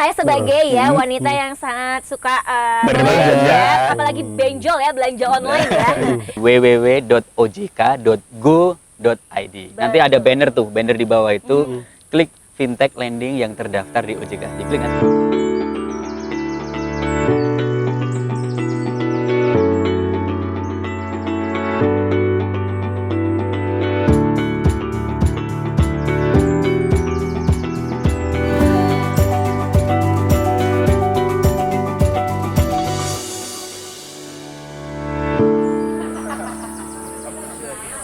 saya sebagai wanita yang sangat suka belanja, apalagi benjol ya, belanja online ya. www.ojk.go.id. Nanti ada banner tuh, banner di bawah itu, klik fintech lending yang terdaftar di OJK. Diklik kan.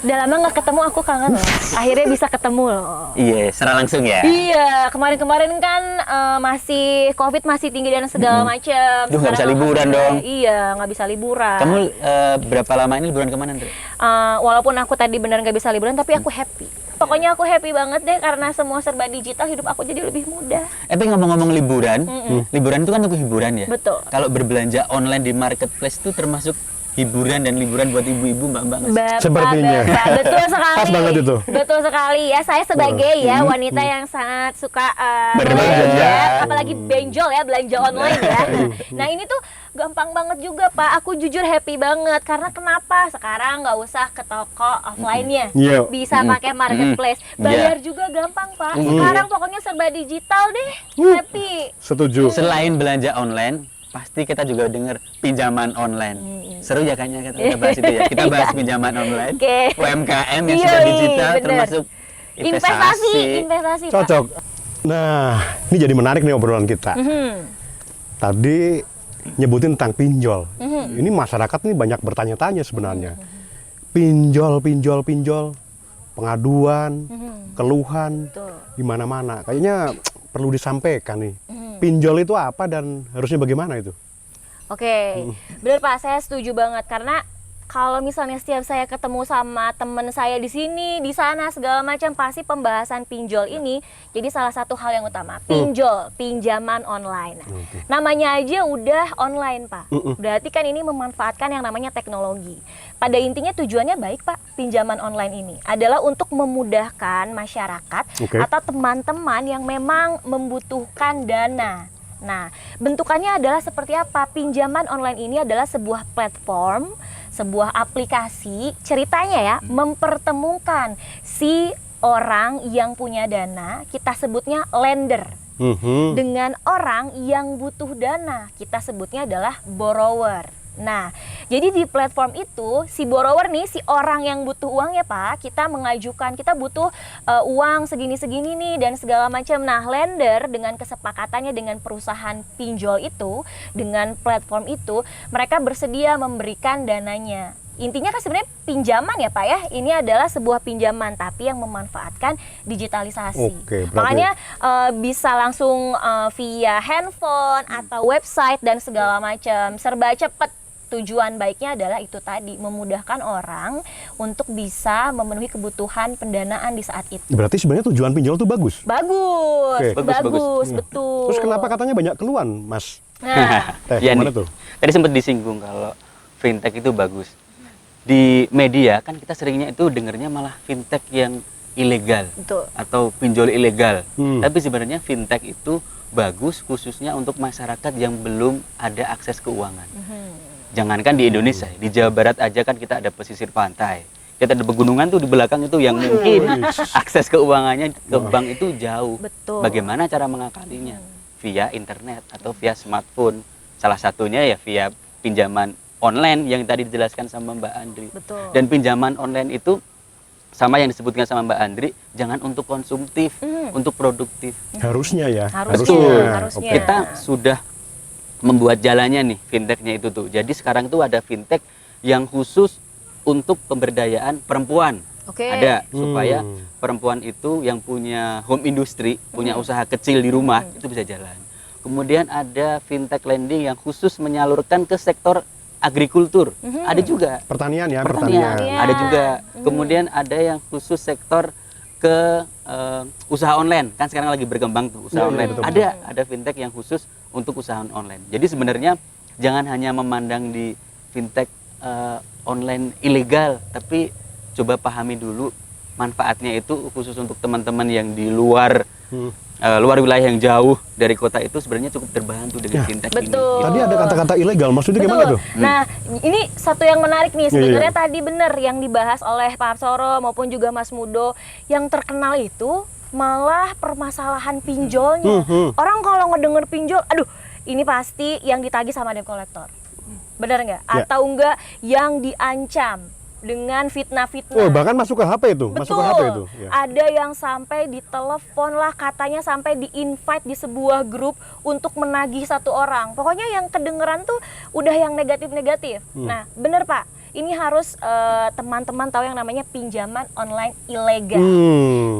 Udah lama nggak ketemu, aku kangen loh. Akhirnya bisa ketemu loh. Iya, secara langsung ya. Iya, kemarin-kemarin kan masih COVID masih tinggi dan segala macam. Duh, nggak bisa liburan dong. Iya, nggak bisa liburan. Kamu berapa lama ini liburan kemana, Andre? Walaupun aku tadi benar nggak bisa liburan, tapi aku happy. Pokoknya aku happy banget deh karena semua serba digital, hidup aku jadi lebih mudah. Tapi ngomong-ngomong liburan, liburan itu kan untuk hiburan ya. Betul. Kalau berbelanja online di marketplace itu termasuk hiburan dan liburan buat ibu-ibu, mbak-mbak. Sepertinya. Betul sekali. Pas banget itu. Betul sekali ya. Saya sebagai wanita yang sangat suka belanja, apalagi benjol ya, belanja online ya. Nah ini tuh gampang banget juga Pak. Aku jujur happy banget karena kenapa? Sekarang nggak usah ke toko offline-nya, bisa pakai marketplace. Bayar juga gampang Pak. Sekarang pokoknya serba digital deh. Happy. Setuju. Selain belanja online, pasti kita juga dengar pinjaman online. Seru ya kayaknya kita bahas itu ya. Kita bahas pinjaman online. UMKM yang sudah digital termasuk investasi. Cocok. Nah, ini jadi menarik nih obrolan kita. Tadi nyebutin tentang pinjol. Ini masyarakat nih banyak bertanya-tanya sebenarnya. Pinjol, pengaduan, keluhan, di mana-mana. Kayaknya perlu disampaikan nih. Pinjol itu apa dan harusnya bagaimana itu? Oke, benar Pak, saya setuju banget karena kalau misalnya setiap saya ketemu sama temen saya di sini, di sana segala macam, pasti pembahasan pinjol ini jadi salah satu hal yang utama. Pinjol, pinjaman online. Namanya aja udah online Pak. Berarti kan ini memanfaatkan yang namanya teknologi. Pada intinya tujuannya baik Pak, pinjaman online ini adalah untuk memudahkan masyarakat atau teman-teman yang memang membutuhkan dana. Nah, bentukannya adalah seperti apa? Pinjaman online ini adalah sebuah platform, sebuah aplikasi, ceritanya ya, mempertemukan si orang yang punya dana, kita sebutnya lender, dengan orang yang butuh dana, kita sebutnya adalah borrower. Nah, jadi di platform itu si borrower nih, si orang yang butuh uang ya Pak, kita mengajukan, kita butuh uang segini-segini nih dan segala macam. Nah, lender dengan kesepakatannya dengan perusahaan pinjol itu, dengan platform itu, mereka bersedia memberikan dananya. Intinya kan sebenarnya pinjaman ya Pak ya, ini adalah sebuah pinjaman tapi yang memanfaatkan digitalisasi. Makanya bisa langsung via handphone atau website dan segala macam, serba cepat. Tujuan baiknya adalah itu tadi, memudahkan orang untuk bisa memenuhi kebutuhan pendanaan di saat itu. Berarti sebenarnya tujuan pinjol itu bagus? Bagus, betul. Terus kenapa katanya banyak keluhan, Mas? Nah, ya nih, tadi sempat disinggung kalau fintech itu bagus. Di media kan kita seringnya itu dengarnya malah fintech yang ilegal. Betul. Atau pinjol ilegal. Tapi sebenarnya fintech itu bagus khususnya untuk masyarakat yang belum ada akses keuangan. Jangankan di Indonesia, di Jawa Barat aja kan kita ada pesisir pantai, kita ada pegunungan tuh di belakang itu yang mungkin akses keuangannya ke bank itu jauh. Betul. Bagaimana cara mengakalinya? Via internet atau via smartphone. Salah satunya ya via pinjaman online yang tadi dijelaskan sama Mbak Andri. Betul. Dan pinjaman online itu sama yang disebutkan sama Mbak Andri, jangan untuk konsumtif, untuk produktif. Harusnya ya. Harusnya. Kita sudah membuat jalannya nih fintechnya itu tuh. Jadi sekarang tuh ada fintech yang khusus untuk pemberdayaan perempuan. Ada supaya perempuan itu yang punya home industry, punya usaha kecil di rumah itu bisa jalan. Kemudian ada fintech lending yang khusus menyalurkan ke sektor agrikultur. Ada juga. Pertanian ya, pertanian. Ada juga. Kemudian ada yang khusus sektor ke usaha online. Kan sekarang lagi berkembang tuh usaha online. Ada fintech yang khusus untuk usaha online. Jadi sebenarnya jangan hanya memandang di fintech online ilegal, tapi coba pahami dulu manfaatnya itu khusus untuk teman-teman yang di luar luar wilayah yang jauh dari kota itu sebenarnya cukup terbantu dengan fintech ini. Betul. Tadi ada kata-kata ilegal, maksudnya gimana tuh? Nah, ini satu yang menarik nih. Iya, Sebenarnya tadi benar yang dibahas oleh Pak Apsoro maupun juga Mas Mudo. Yang terkenal itu malah permasalahan pinjolnya. Orang kalau ngedenger pinjol, aduh, ini pasti yang ditagih sama debt collector. Benar nggak? Ya. Atau enggak yang diancam dengan fitnah-fitnah. Oh, bahkan masuk ke HP itu, masuk ke HP itu. Ya. Ada yang sampai ditelepon lah, katanya sampai di-invite di sebuah grup untuk menagih satu orang. Pokoknya yang kedengeran tuh udah yang negatif-negatif. Nah, bener Pak, ini harus teman-teman tahu yang namanya pinjaman online ilegal.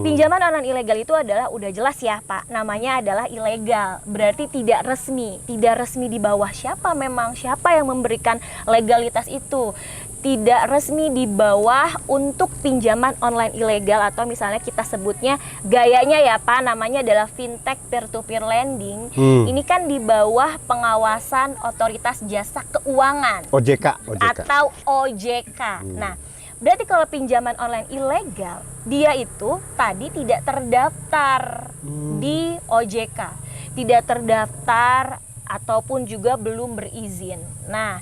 Pinjaman online ilegal itu adalah udah jelas ya Pak, namanya adalah ilegal. Berarti tidak resmi di bawah siapa yang memberikan legalitas itu. Tidak resmi di bawah untuk pinjaman online ilegal atau misalnya kita sebutnya gayanya ya Pak, namanya adalah fintech peer-to-peer lending. Ini kan di bawah pengawasan otoritas jasa keuangan. OJK. Atau OJK. Nah, berarti kalau pinjaman online ilegal, dia itu tadi tidak terdaftar di OJK, tidak terdaftar ataupun juga belum berizin. Nah,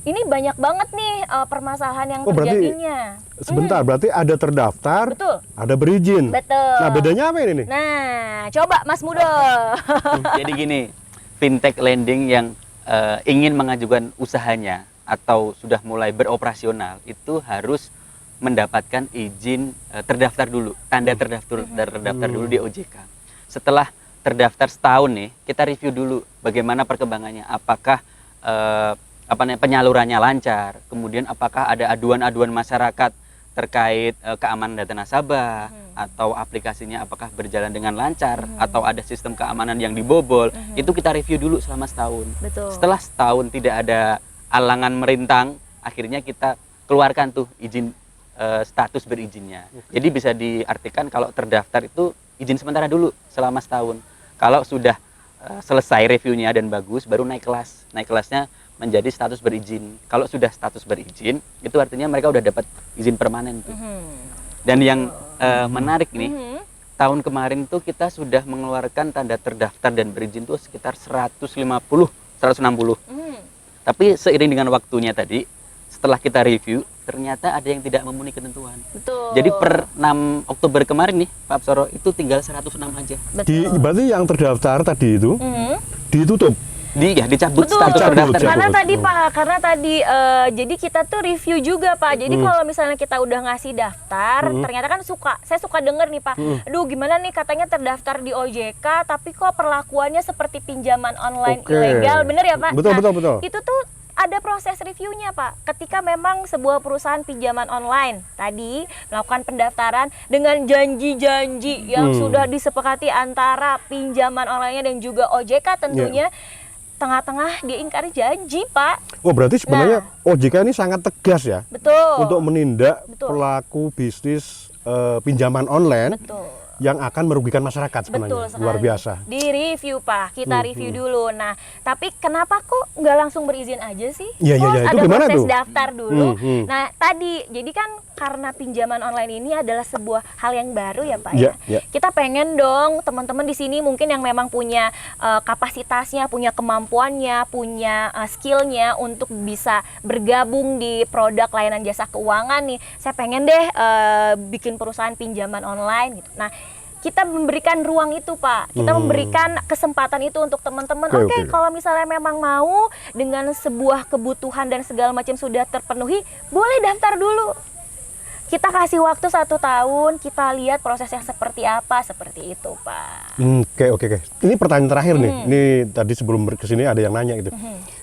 ini banyak banget nih permasalahan yang terjadinya. Sebentar, berarti ada terdaftar, Betul. ada berizin. Betul. Nah, bedanya apa ini nih? Nah, coba Mas Mudo. Jadi gini, fintech lending yang ingin mengajukan usahanya atau sudah mulai beroperasional itu harus mendapatkan izin terdaftar dulu, tanda terdaftar dulu di OJK. Setelah terdaftar setahun nih, kita review dulu bagaimana perkembangannya, apakah penyalurannya lancar, kemudian apakah ada aduan-aduan masyarakat terkait keamanan data nasabah atau aplikasinya apakah berjalan dengan lancar atau ada sistem keamanan yang dibobol, itu kita review dulu selama setahun. Betul. Setelah setahun tidak ada alangan merintang, akhirnya kita keluarkan tuh izin status berizinnya. Jadi bisa diartikan kalau terdaftar itu izin sementara dulu selama setahun. Kalau sudah selesai reviewnya dan bagus, baru naik kelas. Naik kelasnya menjadi status berizin. Kalau sudah status berizin, itu artinya mereka udah dapat izin permanen tuh. Dan yang menarik nih, tahun kemarin tuh kita sudah mengeluarkan tanda terdaftar dan berizin tuh sekitar 150, 160. Tapi seiring dengan waktunya tadi, setelah kita review, ternyata ada yang tidak memenuhi ketentuan. Betul. Jadi per 6 Oktober kemarin nih, Pak Apsoro, itu tinggal 106 aja. Betul. Berarti yang terdaftar tadi itu ditutup. Dicabut Betul. status terdaftar. Karena tadi jadi kita tuh review juga Pak. Jadi kalau misalnya kita udah ngasih daftar, ternyata kan saya suka denger nih Pak. Aduh, gimana nih katanya terdaftar di OJK, tapi kok perlakuannya seperti pinjaman online ilegal, bener ya Pak? Betul. Itu tuh ada proses reviewnya Pak. Ketika memang sebuah perusahaan pinjaman online tadi melakukan pendaftaran dengan janji-janji yang sudah disepakati antara pinjaman online-nya dan juga OJK tentunya. Tengah-tengah dia ingkari janji Pak. Oh, berarti sebenarnya OJK ini sangat tegas ya. Betul. Untuk menindak Betul. pelaku bisnis pinjaman online. Betul. Yang akan merugikan masyarakat sebenarnya. Betul sekali. Luar biasa. Di review Pak, kita review dulu. Nah, tapi kenapa kok nggak langsung berizin aja sih? Iya, Kok itu ada gimana proses tuh? daftar dulu. Nah, tadi jadi kan karena pinjaman online ini adalah sebuah hal yang baru ya Pak ya. Ya. Kita pengen dong teman-teman di sini mungkin yang memang punya kapasitasnya, punya kemampuannya, punya skillnya untuk bisa bergabung di produk layanan jasa keuangan nih. Saya pengen deh bikin perusahaan pinjaman online gitu. Nah, kita memberikan ruang itu Pak, kita memberikan kesempatan itu untuk teman-teman. Oke, kalau misalnya memang mau dengan sebuah kebutuhan dan segala macam sudah terpenuhi, boleh daftar dulu. Kita kasih waktu 1 tahun, kita lihat prosesnya seperti apa, seperti itu Pak. Oke. Ini pertanyaan terakhir nih. Ini tadi sebelum kesini ada yang nanya gitu.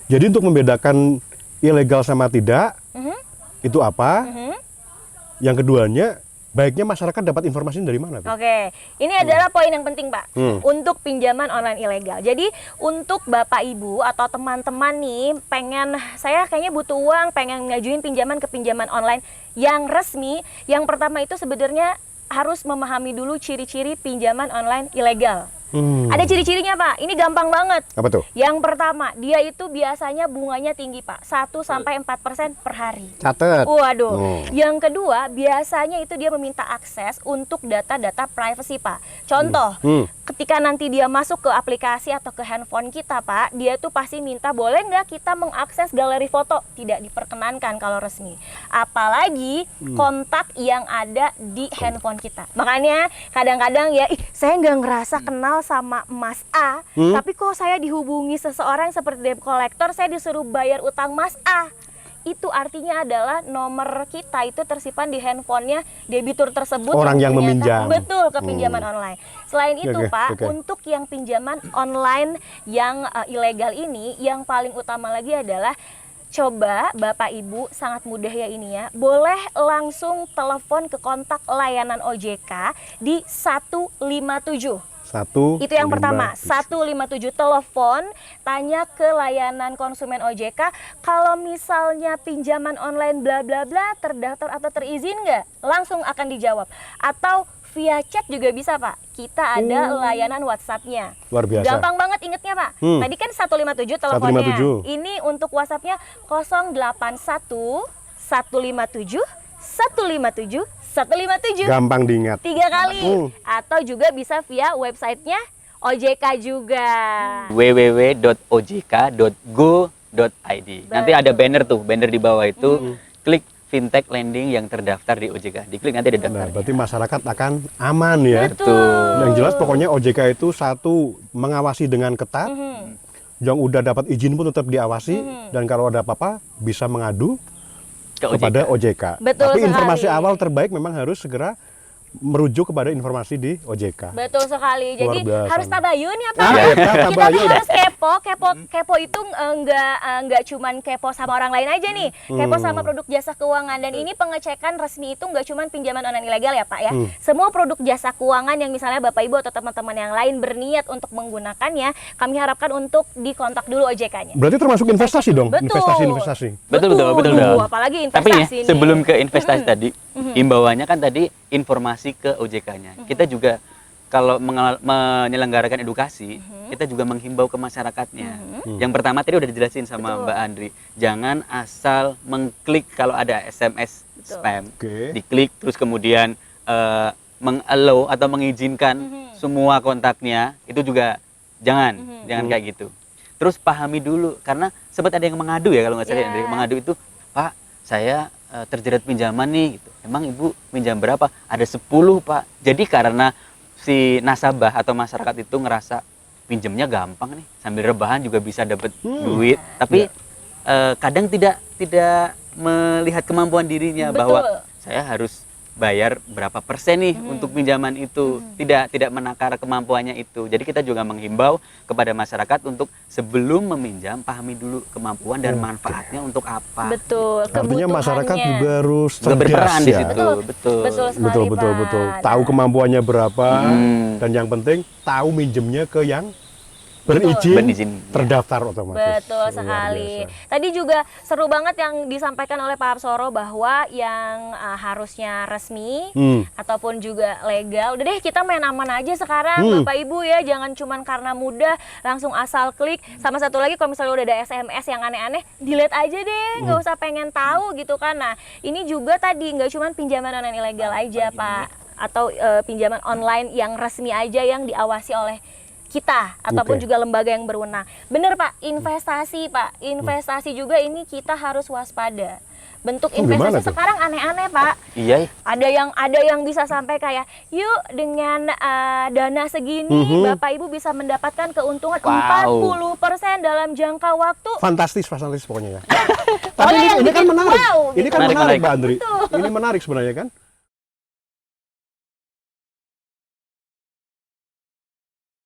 Jadi untuk membedakan ilegal sama tidak, itu apa? Yang keduanya, baiknya masyarakat dapat informasi dari mana? Oke, ini adalah poin yang penting Pak untuk pinjaman online ilegal. Jadi untuk Bapak Ibu atau teman-teman nih saya kayaknya butuh uang, pengen ngajuin pinjaman ke pinjaman online yang resmi. Yang pertama itu sebenarnya harus memahami dulu ciri-ciri pinjaman online ilegal. Ada ciri-cirinya Pak, ini gampang banget. Apa tuh? Yang pertama, dia itu biasanya bunganya tinggi Pak, 1-4% per hari. Catet. Waduh. Oh. Yang kedua, biasanya itu dia meminta akses untuk data-data privacy Pak. Contoh, ketika nanti dia masuk ke aplikasi atau ke handphone kita Pak, dia tuh pasti minta boleh nggak kita mengakses galeri foto. Tidak diperkenankan kalau resmi. Apalagi kontak yang ada di handphone kita. Makanya kadang-kadang ya, saya nggak ngerasa kenal sama Mas A, tapi kok saya dihubungi seseorang seperti debt collector, saya disuruh bayar utang Mas A. Itu artinya adalah nomor kita itu tersimpan di handphonenya debitur tersebut. Orang yang ternyata- meminjam. Betul, ke pinjaman online. Selain itu Oke, Pak, oke. untuk yang pinjaman online yang ilegal ini, yang paling utama lagi adalah coba Bapak Ibu, sangat mudah ya ini ya, boleh langsung telepon ke kontak layanan OJK di 157. Itu yang pertama, 157, telepon, tanya ke layanan konsumen OJK, kalau misalnya pinjaman online bla bla bla terdaftar atau terizin nggak, langsung akan dijawab. Atau via chat juga bisa Pak, kita ada layanan WhatsApp-nya. Luar biasa. Gampang banget ingetnya Pak, tadi kan 157 teleponnya, 157. ini untuk WhatsApp-nya 081 157 157 157. Gampang diingat. 3 kali. Atau juga bisa via websitenya OJK juga. www.ojk.go.id. Nanti ada banner tuh, banner di bawah itu, klik fintech lending yang terdaftar di OJK. Diklik nanti ada Nah, daftar. berarti masyarakat akan aman ya. Betul. Yang jelas pokoknya OJK itu satu, mengawasi dengan ketat. Yang udah dapat izin pun tetap diawasi, dan kalau ada apa-apa bisa mengadu Ke OJK. kepada OJK. Betul Tapi sekali. informasi awal terbaik memang harus segera merujuk kepada informasi di OJK. Betul sekali. Jadi Luar biasa. harus tabayun ya Pak. Ah, ya, Kita tuh tabayun. harus kepo itu nggak cuman kepo sama orang lain aja nih. Kepo sama produk jasa keuangan, dan ini pengecekan resmi itu nggak cuman pinjaman online ilegal ya Pak ya. Semua produk jasa keuangan yang misalnya Bapak Ibu atau teman-teman yang lain berniat untuk menggunakannya, kami harapkan untuk dikontak dulu OJK-nya. Berarti termasuk investasi dong, Betul. investasi. Betul. Duh, apalagi Tapi ya, investasi nih. sebelum ke investasi tadi, imbauannya kan tadi informasi ke OJK-nya. Kita juga kalau menyelenggarakan edukasi, kita juga menghimbau ke masyarakatnya. Yang pertama tadi udah dijelasin sama Mbak Andri, jangan asal mengklik kalau ada SMS spam. Oke. Diklik terus kemudian meng-allow atau mengizinkan semua kontaknya, itu juga jangan kayak gitu. Terus pahami dulu, karena sempat ada yang mengadu ya kalau nggak salah, Yeah. mengadu itu, Pak, saya terjerat pinjaman nih, gitu. Emang Ibu pinjam berapa? Ada 10 Pak. Jadi karena si nasabah atau masyarakat itu ngerasa pinjamnya gampang nih, sambil rebahan juga bisa dapat duit, tapi kadang tidak melihat kemampuan dirinya. Betul. Bahwa saya harus bayar berapa persen nih untuk pinjaman itu, tidak menakar kemampuannya itu. Jadi kita juga menghimbau kepada masyarakat untuk sebelum meminjam, pahami dulu kemampuan dan manfaatnya untuk apa. Betul. Artinya masyarakat kebutuhannya. juga harus Juga cerdas berperan di ya. situ, betul. Betul sekali, Betul. Pak. Tahu kemampuannya berapa, Hmm. dan yang penting tahu minjemnya ke yang berizin, Berizin. terdaftar otomatis. Betul Luar sekali. biasa. Tadi juga seru banget yang disampaikan oleh Pak Apsoro, bahwa yang harusnya resmi ataupun juga legal, udah deh kita main aman aja sekarang Bapak Ibu ya, jangan cuman karena mudah langsung asal klik. Sama satu lagi, kalau misalnya udah ada SMS yang aneh-aneh, delete aja deh, nggak usah pengen tahu gitu kan. Nah ini juga tadi nggak cuman pinjaman online ilegal aja Pak, atau pinjaman online yang resmi aja yang diawasi oleh kita ataupun Oke. juga lembaga yang berwenang. Bener Pak, investasi Pak, investasi juga ini kita harus waspada. Bentuk gimana investasi tuh? sekarang aneh-aneh Pak. Iya. Ada yang bisa sampai kayak, yuk dengan dana segini Bapak Ibu bisa mendapatkan keuntungan 40% dalam jangka waktu. Fantastis pokoknya ya. Pokoknya Tapi yang ini kan bikin menarik. wow, Ini gitu. kan Menarik, menarik, menarik. Mbak Andri. Ini menarik sebenarnya kan.